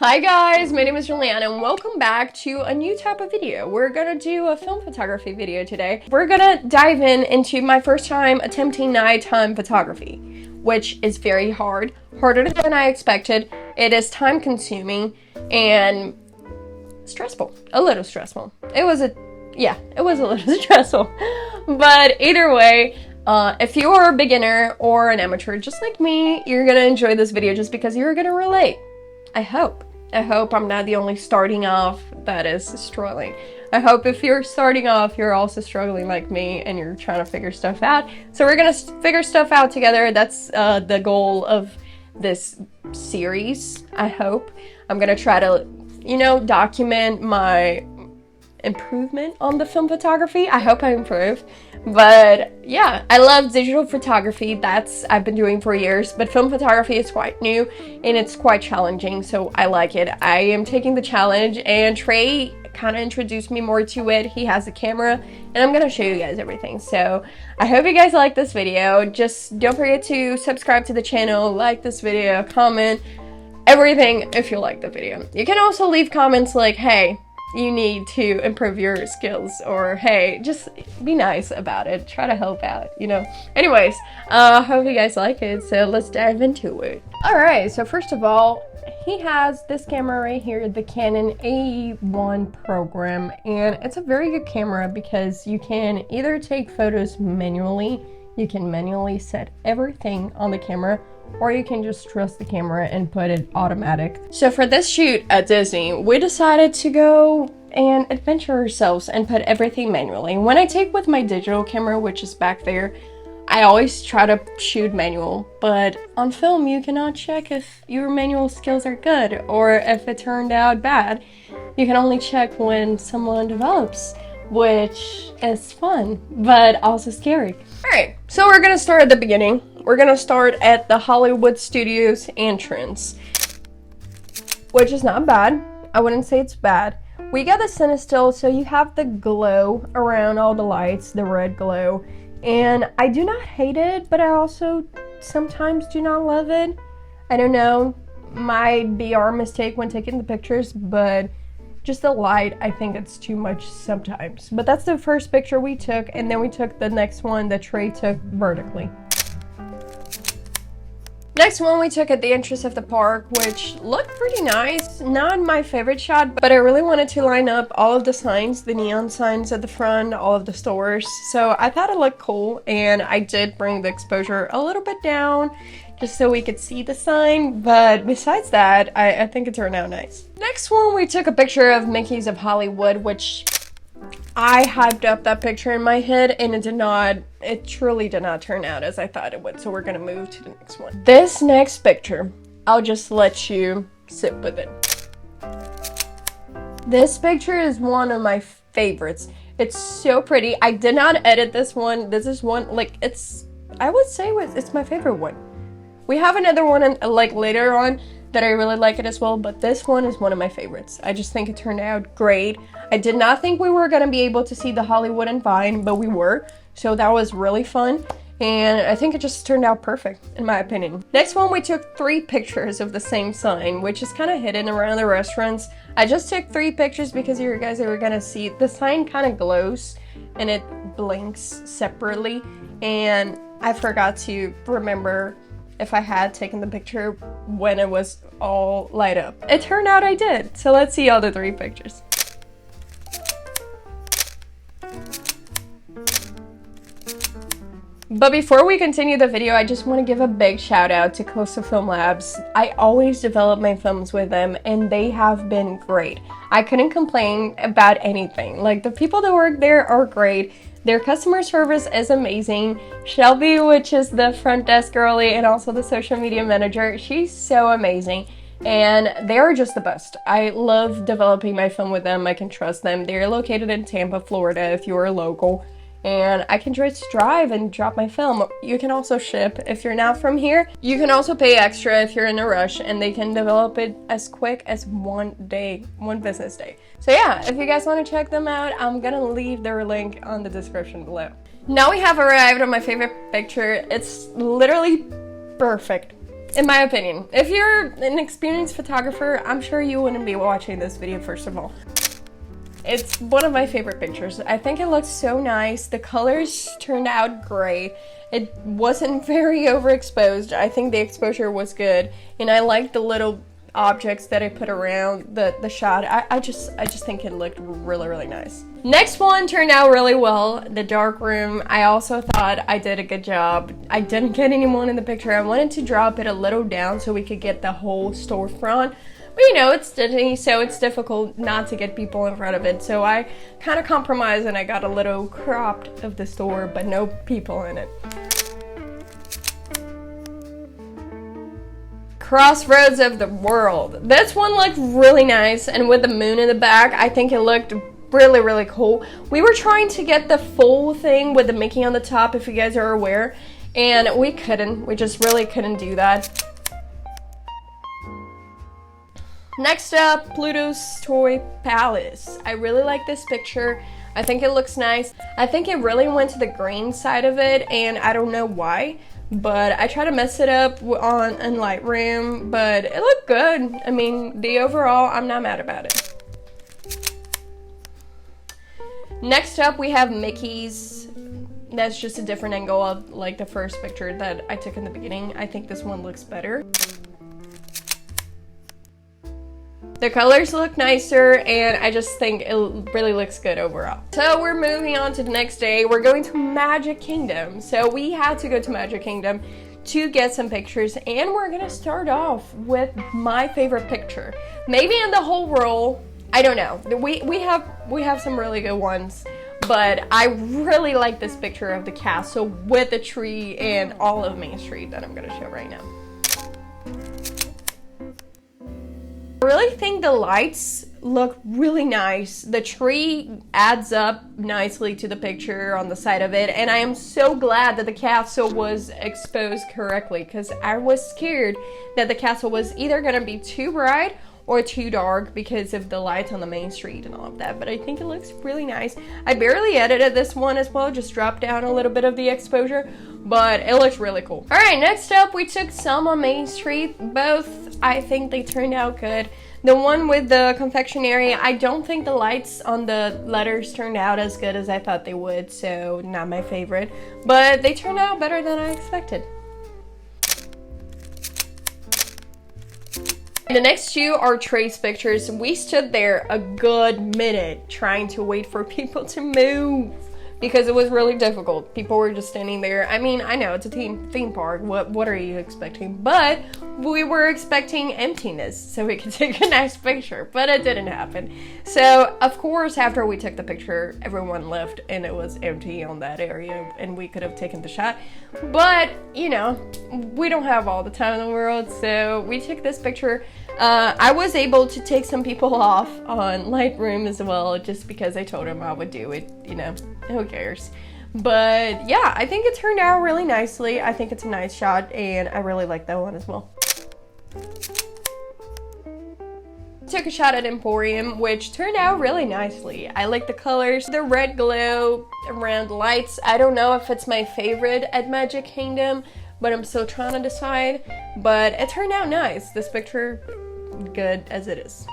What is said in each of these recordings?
Hi guys, my name is Juliana and welcome back to a new type of video. We're gonna do a film photography video today. We're gonna dive into my first time attempting nighttime photography, which is very hard, harder than I expected. It is time consuming and stressful, a little stressful. It was a little stressful, but either way, if you are a beginner or an amateur just like me, you're gonna enjoy this video just because you're gonna relate. I hope I'm not the only starting off that is struggling. I hope if you're starting off, you're also struggling like me and you're trying to figure stuff out. So we're gonna figure stuff out together. That's the goal of this series, I hope. I'm gonna try to, document my improvement on the film photography. I hope I improve. But yeah, I love digital photography. I've been doing for years, but film photography is quite new and it's quite challenging, so I like it. I am taking the challenge and Trey kind of introduced me more to it. He has a camera and I'm gonna show you guys everything. So I hope you guys like this video. Just don't forget to subscribe to the channel, like this video, comment, everything if you like the video. You can also leave comments like, hey, you need to improve your skills, or hey, just be nice about it, try to help out, anyways. Hope you guys like it, so let's dive into it. All right, so first of all, he has this camera right here, the Canon AE-1 Program, and it's a very good camera because you can either take photos manually, you can manually set everything on the camera, or you can just trust the camera and put it automatic. So for this shoot at Disney, we decided to go and adventure ourselves and put everything manually. When I take with my digital camera, which is back there, I always try to shoot manual, but on film you cannot check if your manual skills are good or if it turned out bad. You can only check when someone develops, which is fun, but also scary. Alright, so we're gonna start at the beginning. We're gonna start at the Hollywood Studios entrance, which is not bad. I wouldn't say it's bad. We got the Cinestill, so you have the glow around all the lights, the red glow, and I do not hate it, but I also sometimes do not love it. I don't know, might be our mistake when taking the pictures, but just the light, I think it's too much sometimes. But that's the first picture we took, and then we took the next one that Trey took vertically. Next one we took at the entrance of the park, which looked pretty nice. Not my favorite shot, but I really wanted to line up all of the signs, the neon signs at the front, all of the stores. So I thought it looked cool, and I did bring the exposure a little bit down just so we could see the sign, but besides that, I think it turned out nice. Next one, we took a picture of Mickey's of Hollywood, which I hyped up that picture in my head, and it truly did not turn out as I thought it would, so we're gonna move to the next one. This next picture, I'll just let you sit with it. This picture is one of my favorites. It's so pretty. I did not edit this one. This is one, I would say it's my favorite one. We have another one later on that I really like it as well, but this one is one of my favorites. I just think it turned out great. I did not think we were gonna be able to see the Hollywood and Vine, but we were, so that was really fun, and I think it just turned out perfect, in my opinion. Next one, we took 3 pictures of the same sign, which is kind of hidden around the restaurants. I just took 3 pictures because you guys are gonna see the sign kind of glows and it blinks separately, and I forgot to remember if I had taken the picture when it was all light up. It turned out I did, so let's see all the 3 pictures. But before we continue the video, I just want to give a big shout out to Coastal Film Labs. I always develop my films with them and they have been great. I couldn't complain about anything. Like, the people that work there are great. Their customer service is amazing. Shelby, which is the front desk girlie and also the social media manager, she's so amazing. And they're just the best. I love developing my film with them. I can trust them. They're located in Tampa, Florida, if you're a local. And I can just drive and drop my film. You can also ship if you're not from here. You can also pay extra if you're in a rush, and they can develop it as quick as one business day. So yeah, if you guys want to check them out, I'm gonna leave their link on the description below. Now we have arrived on my favorite picture. It's literally perfect. in my opinion. If you're an experienced photographer, I'm sure you wouldn't be watching this video, first of all. It's one of my favorite pictures. I think it looks so nice. The colors turned out great. It wasn't very overexposed. I think the exposure was good, and I like the little objects that I put around the shot. I just think it looked really, really nice. Next one turned out really well, the dark room. I also thought I did a good job. I didn't get anyone in the picture. I wanted to drop it a little down so we could get the whole storefront. But you know, it's Disney, so it's difficult not to get people in front of it. So I kind of compromised and I got a little cropped of the store, but no people in it. Crossroads of the World. This one looked really nice, and with the moon in the back, I think it looked really, really cool. We were trying to get the full thing with the Mickey on the top, if you guys are aware, and we couldn't. We just really couldn't do that. Next up, Pluto's Toy Palace. I really like this picture. I think it looks nice. I think it really went to the green side of it, and I don't know why, but I tried to mess it up in Lightroom, but it looked good. I mean, the overall, I'm not mad about it. Next up, we have Mickey's. That's just a different angle of like the first picture that I took in the beginning. I think this one looks better. The colors look nicer, and I just think it really looks good overall. So we're moving on to the next day. We're going to Magic Kingdom. So we had to go to Magic Kingdom to get some pictures, and we're gonna start off with my favorite picture. Maybe in the whole roll, I don't know. We have some really good ones, but I really like this picture of the castle with the tree and all of Main Street that I'm gonna show right now. I really think the lights look really nice. The tree adds up nicely to the picture on the side of it, and I am so glad that the castle was exposed correctly, because I was scared that the castle was either going to be too bright or too dark because of the lights on the Main Street and all of that. But I think it looks really nice. I barely edited this one as well, just dropped down a little bit of the exposure, but it looks really cool. All right, next up, we took some on Main Street. Both, I think they turned out good. The one with the confectionery, I don't think the lights on the letters turned out as good as I thought they would, so not my favorite, but they turned out better than I expected. The next two are Trey's pictures. We stood there a good minute trying to wait for people to move because it was really difficult. People were just standing there. I mean, I know it's a theme park. What are you expecting? But we were expecting emptiness so we could take a nice picture, but it didn't happen. So, of course, after we took the picture, everyone left and it was empty on that area and we could have taken the shot. But, you know, we don't have all the time in the world, so we took this picture. I was able to take some people off on Lightroom as well, just because I told them I would do it, you know, who cares. But yeah, I think it turned out really nicely. I think it's a nice shot, and I really like that one as well. Took a shot at Emporium, which turned out really nicely. I like the colors, the red glow around lights. I don't know if it's my favorite at Magic Kingdom, but I'm still trying to decide. But it turned out nice. This picture, good as it is.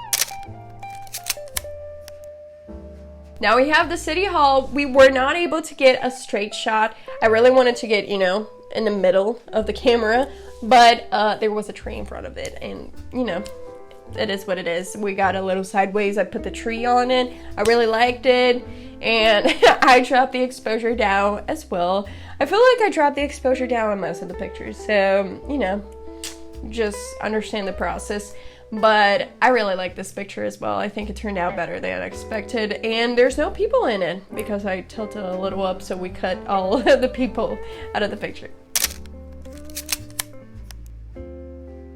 Now we have the City Hall. We were not able to get a straight shot. I really wanted to get, you know, in the middle of the camera, but there was a tree in front of it, and, you know, it is what it is. We got a little sideways. I put the tree on it. I really liked it, and I dropped the exposure down as well. I feel like I dropped the exposure down on most of the pictures, so, you know, just understand the process. But I really like this picture as well. I think it turned out better than I expected, and there's no people in it because I tilted a little up, so we cut all of the people out of the picture.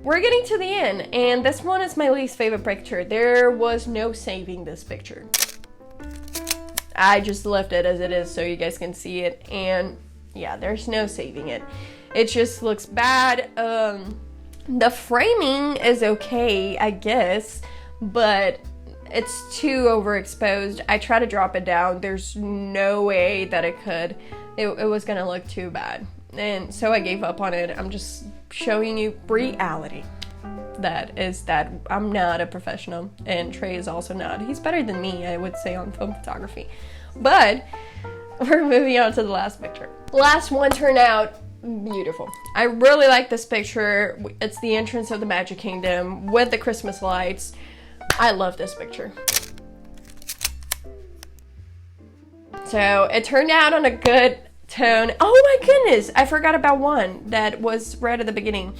We're getting to the end, and this one is my least favorite picture. There was no saving this picture. I just left it as it is so you guys can see it, and yeah, there's no saving it. It just looks bad. The framing is okay, I guess, but it's too overexposed. I try to drop it down. There's no way that it could. It was gonna look too bad. And so I gave up on it. I'm just showing you reality. That is that I'm not a professional, and Trey is also not. He's better than me, I would say, on film photography. But we're moving on to the last picture. Last one turned out beautiful. I really like this picture. It's the entrance of the Magic Kingdom with the Christmas lights. I love this picture. So it turned out on a good tone. Oh my goodness, I forgot about one that was right at the beginning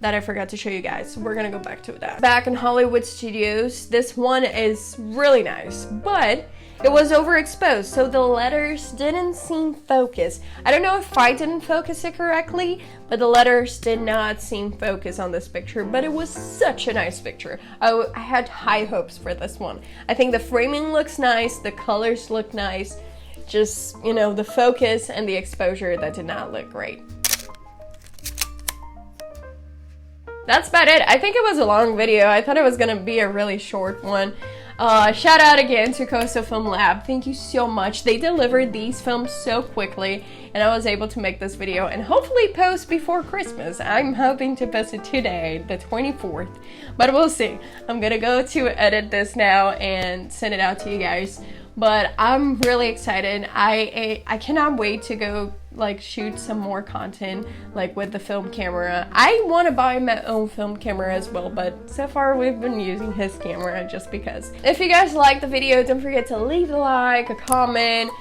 that I forgot to show you guys. We're gonna go back to that. Back in Hollywood Studios, this one is really nice, but it was overexposed, so the letters didn't seem focused. I don't know if I didn't focus it correctly, but the letters did not seem focused on this picture, but it was such a nice picture. I had high hopes for this one. I think the framing looks nice, the colors look nice, just, you know, the focus and the exposure that did not look great. That's about it. I think it was a long video. I thought it was gonna be a really short one. Shout out again to Coastal Film Lab. Thank you so much. They delivered these films so quickly, and I was able to make this video and hopefully post before Christmas. I'm hoping to post it today, the 24th, but we'll see. I'm gonna go to edit this now and send it out to you guys. But I'm really excited. I cannot wait to go like shoot some more content like with the film camera. I want to buy my own film camera as well, but so far we've been using his camera just because. If you guys like the video, don't forget to leave a like, a comment,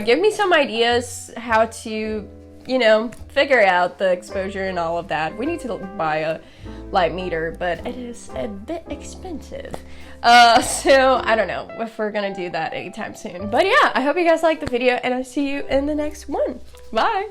give me some ideas how to, you know, figure out the exposure and all of that. We need to buy a light meter, but it is a bit expensive. So I don't know if we're gonna do that anytime soon. But yeah, I hope you guys liked the video, and I'll see you in the next one. Bye!